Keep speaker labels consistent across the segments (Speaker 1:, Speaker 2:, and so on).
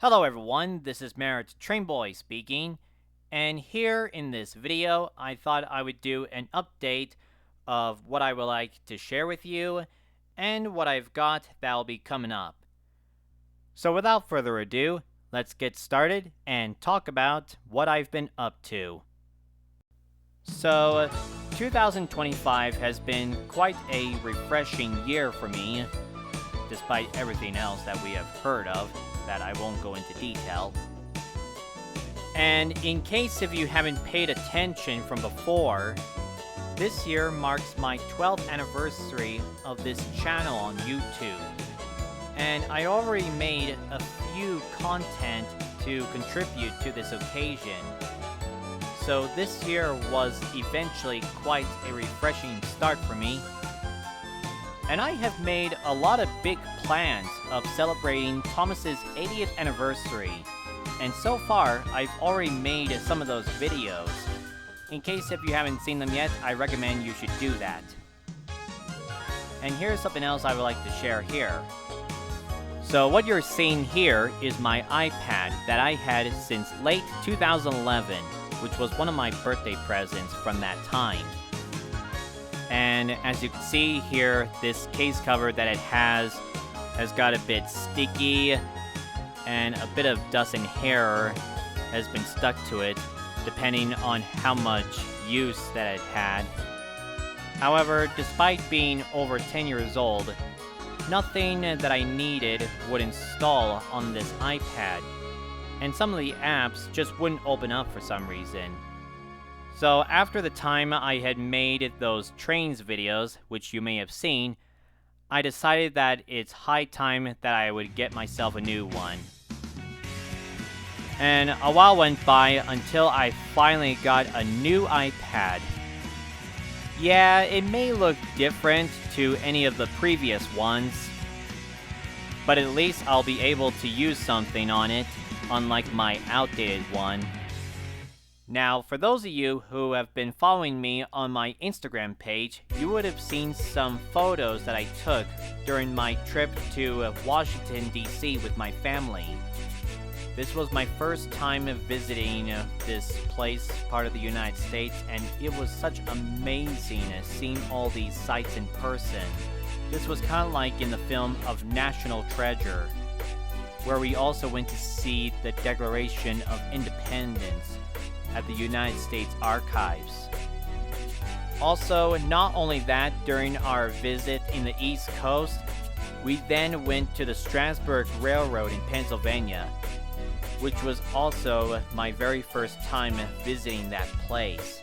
Speaker 1: Hello everyone, this is Merritt Trainboy speaking, and here in this video I thought I would do an update of what I would like to share with you and what I've got that'll be coming up. So without further ado, let's get started and talk about what I've been up to. So 2025 has been quite a refreshing year for me, despite everything else that we have heard of that I won't go into detail. And in case if you haven't paid attention from before, this year marks my 12th anniversary of this channel on YouTube. And I already made a few content to contribute to this occasion. So this year was eventually quite a refreshing start for me. And I have made a lot of big plans of celebrating Thomas's 80th anniversary. And so far, I've already made some of those videos. In case if you haven't seen them yet, I recommend you should do that. And here's something else I would like to share here. So what you're seeing here is my iPad that I had since late 2011, which was one of my birthday presents from that time. And as you can see here, this case cover that it has got a bit sticky, and a bit of dust and hair has been stuck to it, depending on how much use that it had. However, despite being over 10 years old, nothing that I needed would install on this iPad, and some of the apps just wouldn't open up for some reason. So after the time I had made those trains videos, which you may have seen, I decided that it's high time that I would get myself a new one. And a while went by until I finally got a new iPad. Yeah, it may look different to any of the previous ones, but at least I'll be able to use something on it, unlike my outdated one. Now, for those of you who have been following me on my Instagram page, you would have seen some photos that I took during my trip to Washington, D.C. with my family. This was my first time visiting this place, part of the United States, and it was such amazing seeing all these sights in person. This was kind of like in the film of National Treasure, where we also went to see the Declaration of Independence at the United States Archives. Also, not only that, during our visit in the East Coast, we then went to the Strasburg Railroad in Pennsylvania, which was also my very first time visiting that place.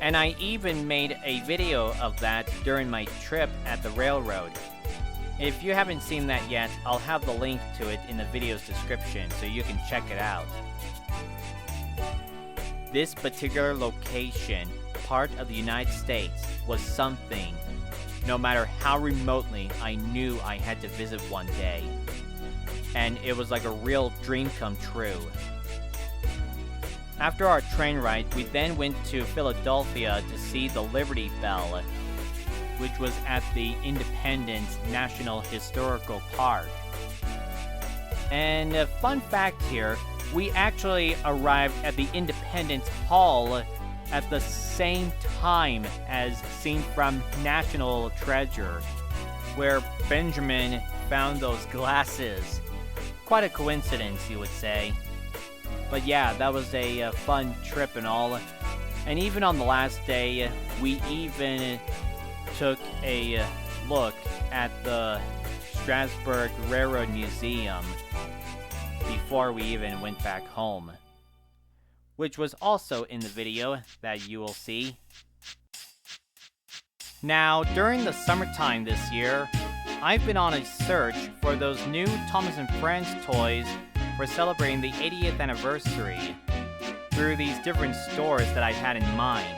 Speaker 1: And I even made a video of that during my trip at the railroad. If you haven't seen that yet, I'll have the link to it in the video's description so you can check it out. This particular location, part of the United States, was something, no matter how remotely I knew I had to visit one day. And it was like a real dream come true. After our train ride, we then went to Philadelphia to see the Liberty Bell, which was at the Independence National Historical Park. And a fun fact here, we actually arrived at the Independence Hall at the same time as seen from National Treasure, where Benjamin found those glasses. Quite a coincidence, you would say. But yeah, that was a fun trip and all. And even on the last day, we even took a look at the Strasburg Railroad Museum before we even went back home, which was also in the video that you will see. Now, during the summertime this year, I've been on a search for those new Thomas & Friends toys for celebrating the 80th anniversary through these different stores that I've had in mind.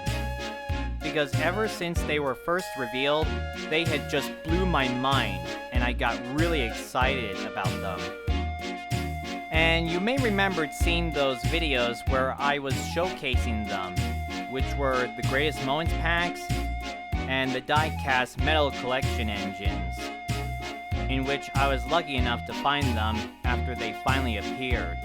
Speaker 1: Because ever since they were first revealed, they had just blew my mind, and I got really excited about them. And you may remember seeing those videos where I was showcasing them, which were the Greatest Moments packs and the die-cast metal collection engines. in which I was lucky enough to find them after they finally appeared.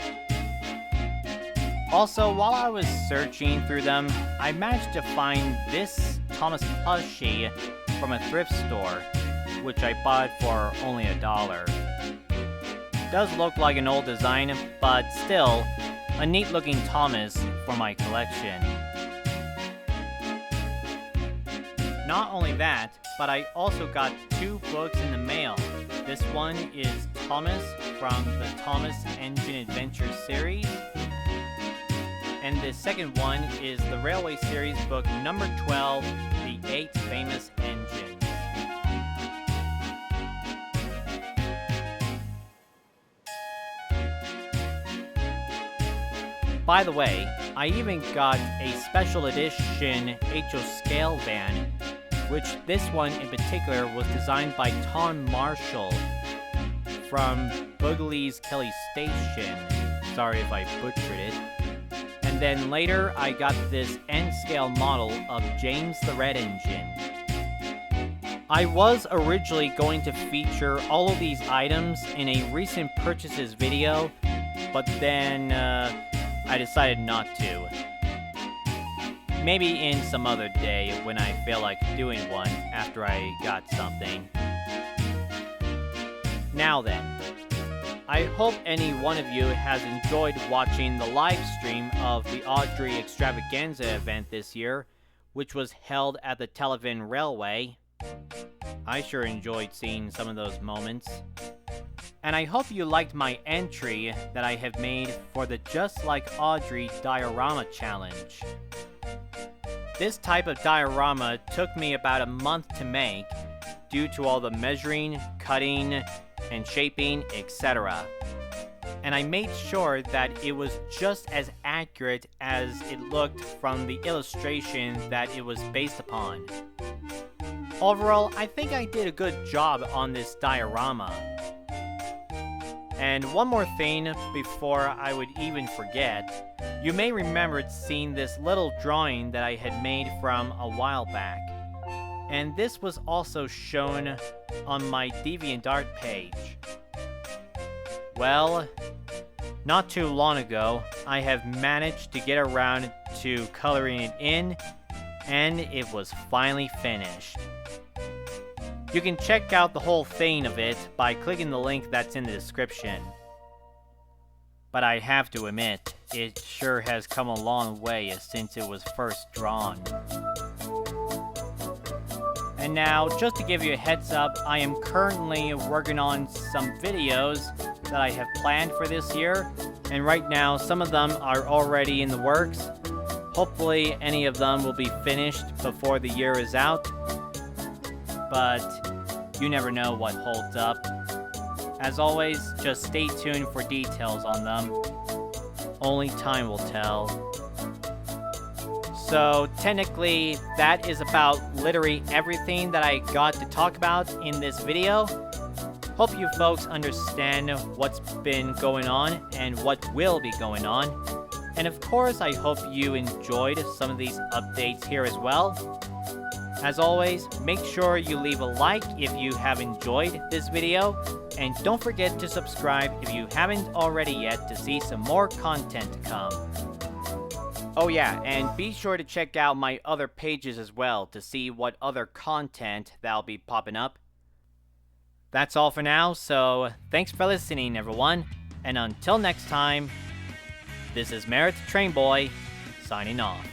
Speaker 1: Also, while I was searching through them, I managed to find this Thomas plushie from a thrift store, which I bought for only $1. Does look like an old design, but still, a neat looking Thomas for my collection. Not only that, but I also got 2 books in the mail. This one is Thomas from the Thomas Engine Adventure series, and the second one is the Railway Series book number 12, The 8 Famous Engines. By the way, I even got a special edition HO scale van, which this one in particular was designed by Tom Marshall from Boogle's Kelly Station. Sorry if I butchered it. And then later I got this N-scale model of James the Red Engine. I was originally going to feature all of these items in a recent purchases video, but then I decided not to. Maybe in some other day when I feel like doing one after I got something. Now then, I hope any one of you has enjoyed watching the live stream of the Audrey Extravaganza event this year, which was held at the Tel Aviv Railway. I sure enjoyed seeing some of those moments. And I hope you liked my entry that I have made for the Just Like Audrey Diorama Challenge. This type of diorama took me about a month to make due to all the measuring, cutting, and shaping, etc. And I made sure that it was just as accurate as it looked from the illustration that it was based upon. Overall, I think I did a good job on this diorama. And one more thing before I would even forget, you may remember seeing this little drawing that I had made from a while back. And this was also shown on my DeviantArt page. Well, not too long ago, I have managed to get around to coloring it in, and it was finally finished. You can check out the whole thing of it by clicking the link that's in the description. But I have to admit, it sure has come a long way since it was first drawn. And now, just to give you a heads up, I am currently working on some videos that I have planned for this year, and right now some of them are already in the works. Hopefully any of them will be finished before the year is out, but you never know what holds up. As always, just stay tuned for details on them. Only time will tell. So technically, that is about literally everything that I got to talk about in this video. Hope you folks understand what's been going on and what will be going on. And of course, I hope you enjoyed some of these updates here as well. As always, make sure you leave a like if you have enjoyed this video, and don't forget to subscribe if you haven't already yet to see some more content to come. Oh yeah, and be sure to check out my other pages as well to see what other content that'll be popping up. That's all for now, so thanks for listening everyone, and until next time, this is Merritt Trainboy, signing off.